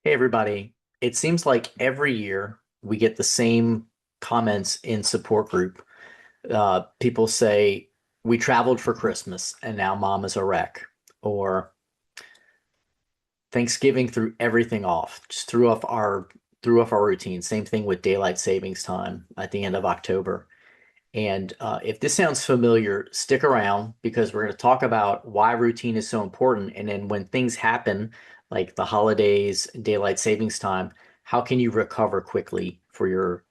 Hey, everybody. It seems like every year we get the same comments in support group. People say, we traveled for Christmas and now mom is a wreck. Or Thanksgiving threw everything off, just threw off our routine. Same thing with daylight savings time at the end of October. And if this sounds familiar, stick around because we're going to talk about why routine is so important. And then when things happen, like the holidays, daylight savings time, how can you recover quickly to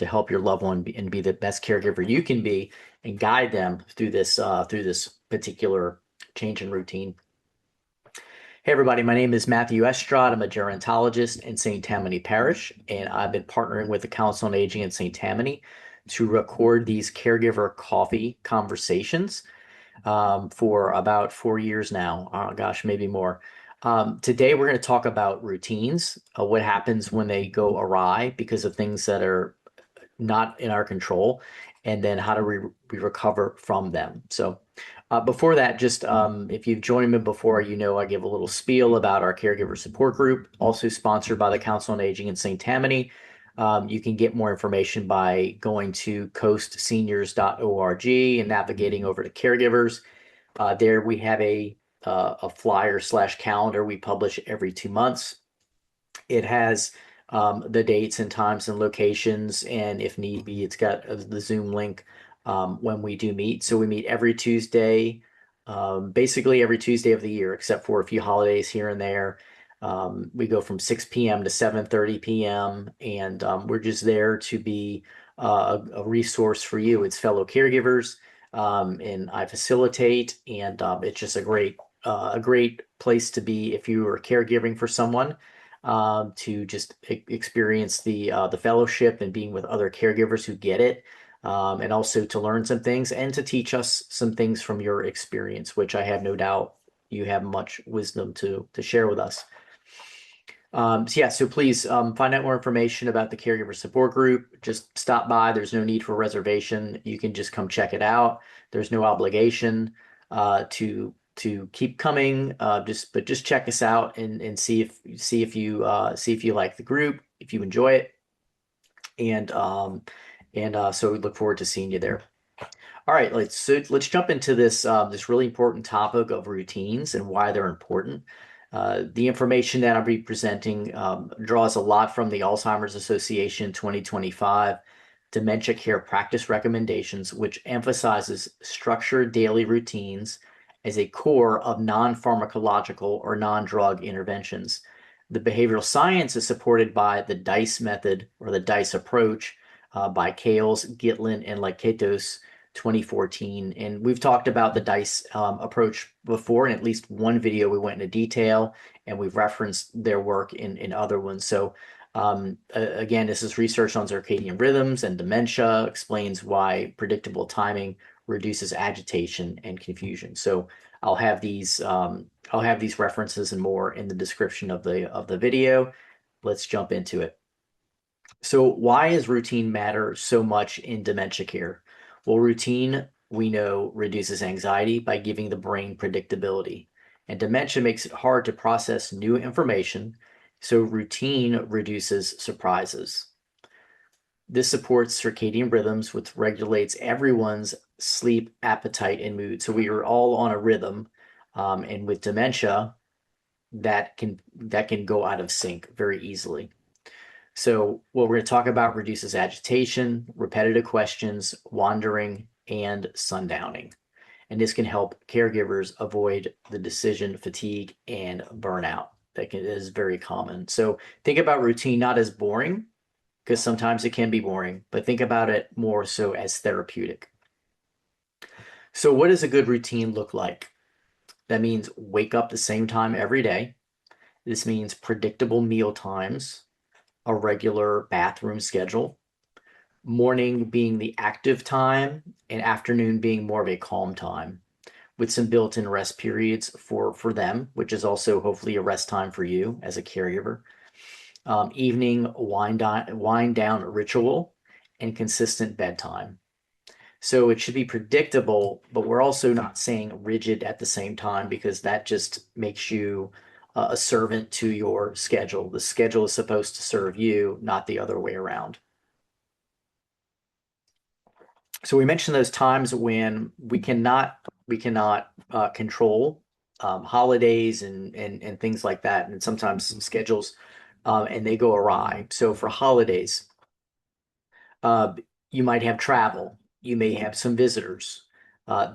help your loved one and be the best caregiver you can be and guide them through this particular change in routine. Hey everybody, my name is Matthew Estrad. I'm a gerontologist in St. Tammany Parish, and I've been partnering with the Council on Aging in St. Tammany to record these caregiver coffee conversations for about 4 years now. Oh gosh, maybe more. Today we're going to talk about routines, what happens when they go awry because of things that are not in our control, and then how do we recover from them. So before that, just if you've joined me before, you know I give a little spiel about our caregiver support group, also sponsored by the Council on Aging in St. Tammany. You can get more information by going to coastseniors.org and navigating over to caregivers. There we have a flyer slash calendar we publish every 2 months. It has the dates and times and locations, and if need be, it's got the Zoom link when we do meet. So we meet every Tuesday, basically every Tuesday of the year, except for a few holidays here and there. We go from 6 p.m. to 7:30 p.m., and we're just there to be a resource for you. It's fellow caregivers, and I facilitate, and it's just a great place to be if you are caregiving for someone, to just experience the fellowship and being with other caregivers who get it, and also to learn some things and to teach us some things from your experience, which I have no doubt you have much wisdom to share with us. So please find out more information about the caregiver support group. Just stop by. There's no need for a reservation. You can just come check it out. There's no obligation to keep coming. Just check us out and see if you like the group, if you enjoy it, and so we look forward to seeing you there. All right, let's jump into this really important topic of routines and why they're important. The information that I'll be presenting draws a lot from the Alzheimer's Association 2025 Dementia Care Practice Recommendations, which emphasizes structured daily routines as a core of non-pharmacological or non-drug interventions. The behavioral science is supported by the DICE method or the DICE approach by Kales, Gitlin, and Lyketsos, 2014. And we've talked about the DICE approach before. In at least one video, we went into detail and we've referenced their work in other ones. So again, this is research on circadian rhythms and dementia, explains why predictable timing reduces agitation and confusion. So I'll have these references and more in the description of the video. Let's jump into it. So why does routine matter so much in dementia care? Well, routine, we know, reduces anxiety by giving the brain predictability. And dementia makes it hard to process new information, so routine reduces surprises. This supports circadian rhythms, which regulates everyone's sleep, appetite, and mood. So we are all on a rhythm, and with dementia, that can go out of sync very easily. So what we're going to talk about reduces agitation, repetitive questions, wandering, and sundowning. And this can help caregivers avoid the decision fatigue and burnout is very common. So think about routine not as boring, because sometimes it can be boring, but think about it more so as therapeutic. So what does a good routine look like? That means wake up the same time every day. This means predictable meal times, a regular bathroom schedule, morning being the active time, and afternoon being more of a calm time, with some built-in rest periods for them, which is also hopefully a rest time for you as a caregiver. Evening wind down ritual, and consistent bedtime. So it should be predictable, but we're also not saying rigid at the same time, because that just makes you a servant to your schedule. The schedule is supposed to serve you, not the other way around. So we mentioned those times when we cannot control holidays and things like that, and sometimes some schedules and they go awry. So for holidays, uh, you might have travel, you may have some visitors.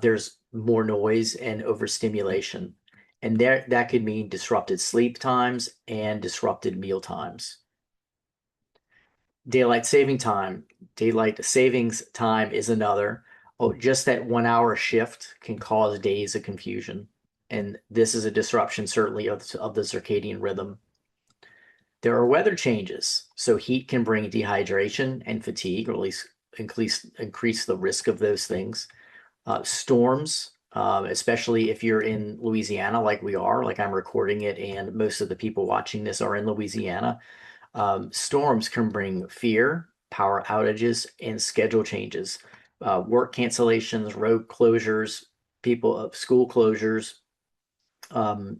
There's more noise and overstimulation, and there that could mean disrupted sleep times and disrupted meal times. Daylight saving time, daylight savings time is another. Oh, just that 1 hour shift can cause days of confusion. And this is a disruption certainly of the circadian rhythm. There are weather changes. So heat can bring dehydration and fatigue, or at least increase the risk of those things. Storms, especially if you're in Louisiana, like we are, like I'm recording it, and most of the people watching this are in Louisiana. Storms can bring fear, power outages, and schedule changes, work cancellations, road closures, school closures. Um,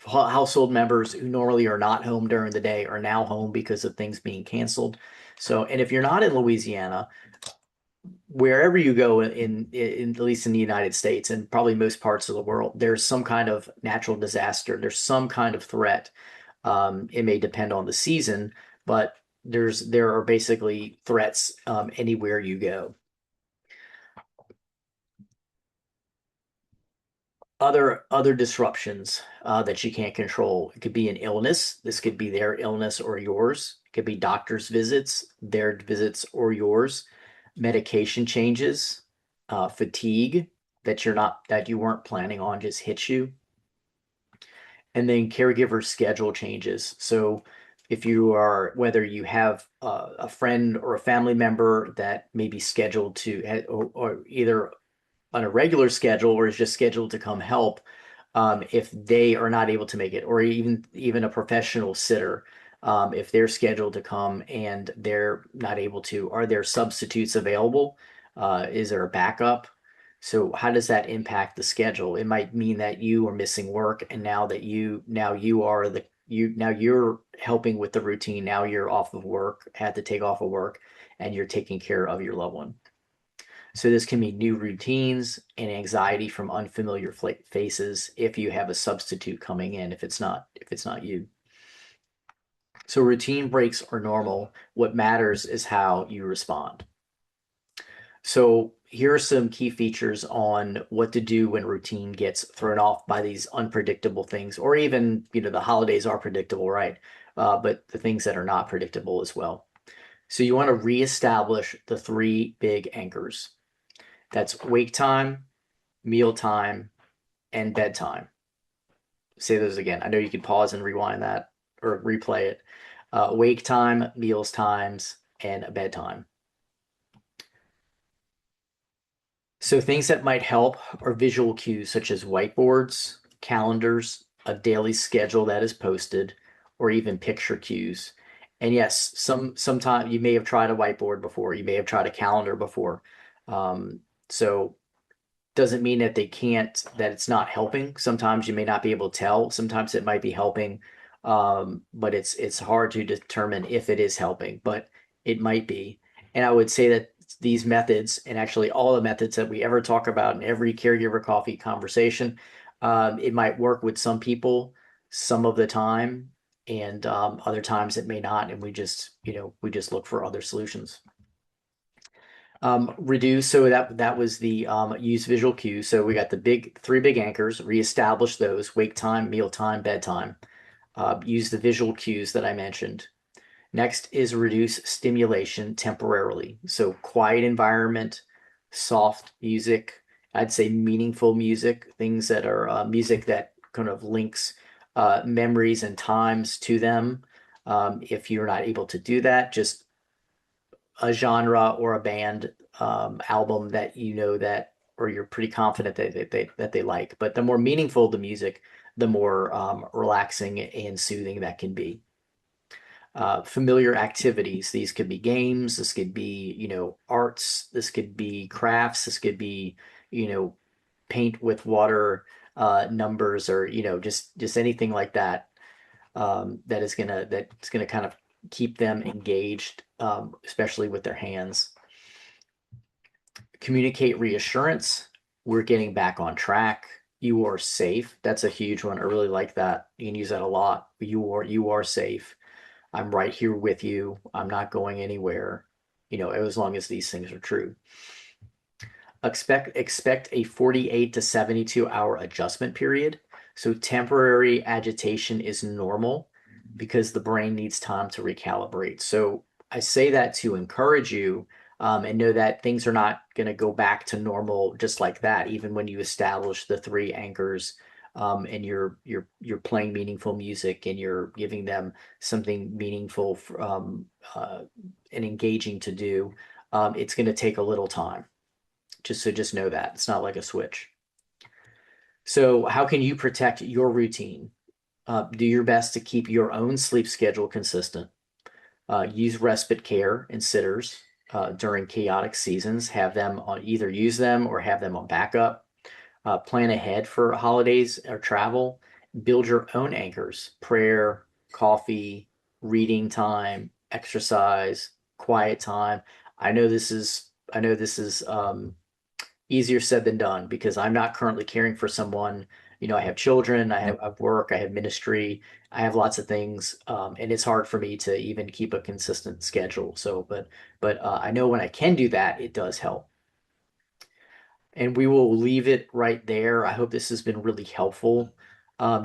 Household members who normally are not home during the day are now home because of things being canceled. So, and if you're not in Louisiana, wherever you go in at least in the United States and probably most parts of the world, there's some kind of natural disaster. There's some kind of threat. It may depend on the season, but there are basically threats anywhere you go. Other disruptions that you can't control. It could be an illness. This could be their illness or yours. It could be doctor's visits, their visits or yours. Medication changes, fatigue that you weren't planning on just hits you, and then caregiver schedule changes. So if you are, whether you have a friend or a family member that may be scheduled to, or either on a regular schedule or is just scheduled to come help, if they are not able to make it, or even a professional sitter, if they're scheduled to come and they're not able to, are there substitutes available? Is there a backup? So how does that impact the schedule? It might mean that you are missing work, and now you're helping with the routine. Now you're off of work, had to take off of work, and you're taking care of your loved one. So this can be new routines and anxiety from unfamiliar faces if you have a substitute coming in, if it's not you. So routine breaks are normal. What matters is how you respond. So here are some key features on what to do when routine gets thrown off by these unpredictable things, or even, the holidays are predictable, right? But the things that are not predictable as well. So you want to reestablish the three big anchors. That's wake time, meal time, and bedtime. Say those again. I know you can pause and rewind that or replay it. Wake time, meals times, and bedtime. So things that might help are visual cues such as whiteboards, calendars, a daily schedule that is posted, or even picture cues. And yes, sometime you may have tried a whiteboard before, you may have tried a calendar before. So doesn't mean that it's not helping. Sometimes you may not be able to tell. Sometimes it might be helping, but it's hard to determine if it is helping, but it might be. And I would say that these methods, and actually all the methods that we ever talk about in every caregiver coffee conversation, it might work with some people some of the time, and other times it may not, and we just look for other solutions. Reduce, so that was the use visual cues. So we got the three big anchors, reestablish those: wake time, meal time, bedtime. Use the visual cues that I mentioned. Next is reduce stimulation temporarily. So quiet environment, soft music, I'd say meaningful music, things that are music that kind of links memories and times to them. If you're not able to do that, just a genre or a band album that or you're pretty confident that they like. But the more meaningful the music, the more relaxing and soothing that can be. Familiar activities. These could be games. This could be, arts. This could be crafts. This could be, paint with water numbers, or, just anything like that. that's gonna kind of keep them engaged, especially with their hands. Communicate reassurance. We're getting back on track. You are safe. That's a huge one. I really like that. You can use that a lot. You are safe. I'm right here with you. I'm not going anywhere. As long as these things are true. Expect a 48 to 72 hour adjustment period. So temporary agitation is normal because the brain needs time to recalibrate. So I say that to encourage you, and know that things are not going to go back to normal just like that. Even when you establish the three anchors, and you're playing meaningful music and you're giving them something meaningful, and engaging to do, it's going to take a little time. Just know that it's not like a switch. So how can you protect your routine? Do your best to keep your own sleep schedule consistent. Use respite care and sitters during chaotic seasons. Have them on, either use them or have them on backup. Plan ahead for holidays or travel. Build your own anchors: prayer, coffee, reading time, exercise, quiet time. I know this is easier said than done because I'm not currently caring for someone. I have children, I have work, I have ministry, I have lots of things, and it's hard for me to even keep a consistent schedule. So, but I know when I can do that, it does help. And we will leave it right there. I hope this has been really helpful.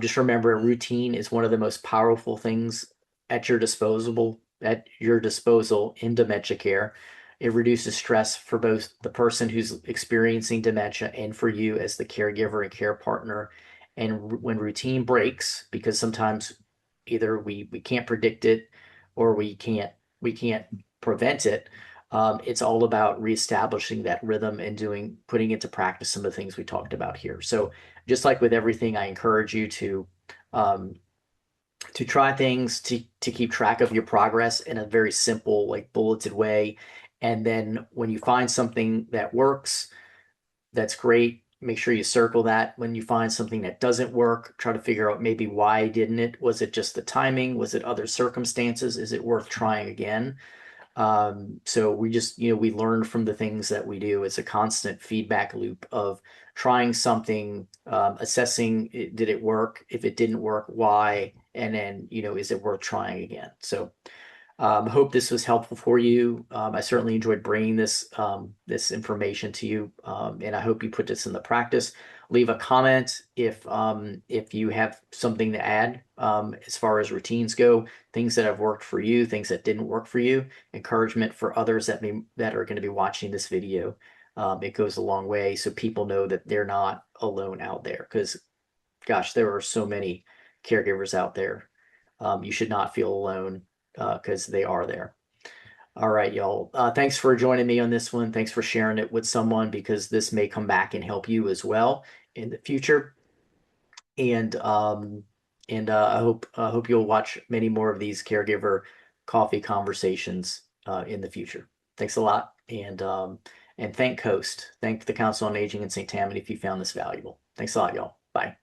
Just remember, routine is one of the most powerful things at your disposal in dementia care. It reduces stress for both the person who's experiencing dementia and for you as the caregiver and care partner. And when routine breaks, because sometimes either we can't predict it or we can't prevent it, it's all about reestablishing that rhythm and putting into practice some of the things we talked about here. So just like with everything, I encourage you um, to try things, to keep track of your progress in a very simple, like bulleted way. And then when you find something that works, that's great. Make sure you circle that. When you find something that doesn't work, try to figure out maybe why didn't it? Was it just the timing? Was it other circumstances? Is it worth trying again? So we learn from the things that we do. It's a constant feedback loop of trying something, assessing did it work? If it didn't work, why? And then, is it worth trying again? So, hope this was helpful for you. I certainly enjoyed bringing this information to you, and I hope you put this into practice. Leave a comment if you have something to add, as far as routines go, things that have worked for you, things that didn't work for you, encouragement for others that are going to be watching this video. It goes a long way, so people know that they're not alone out there. Because, gosh, there are so many caregivers out there. You should not feel alone, because they are there. All right, y'all. Thanks for joining me on this one. Thanks for sharing it with someone because this may come back and help you as well in the future. And I hope you'll watch many more of these caregiver coffee conversations in the future. Thanks a lot, and thank Coast, thank the Council on Aging in St. Tammany if you found this valuable. Thanks a lot, y'all. Bye.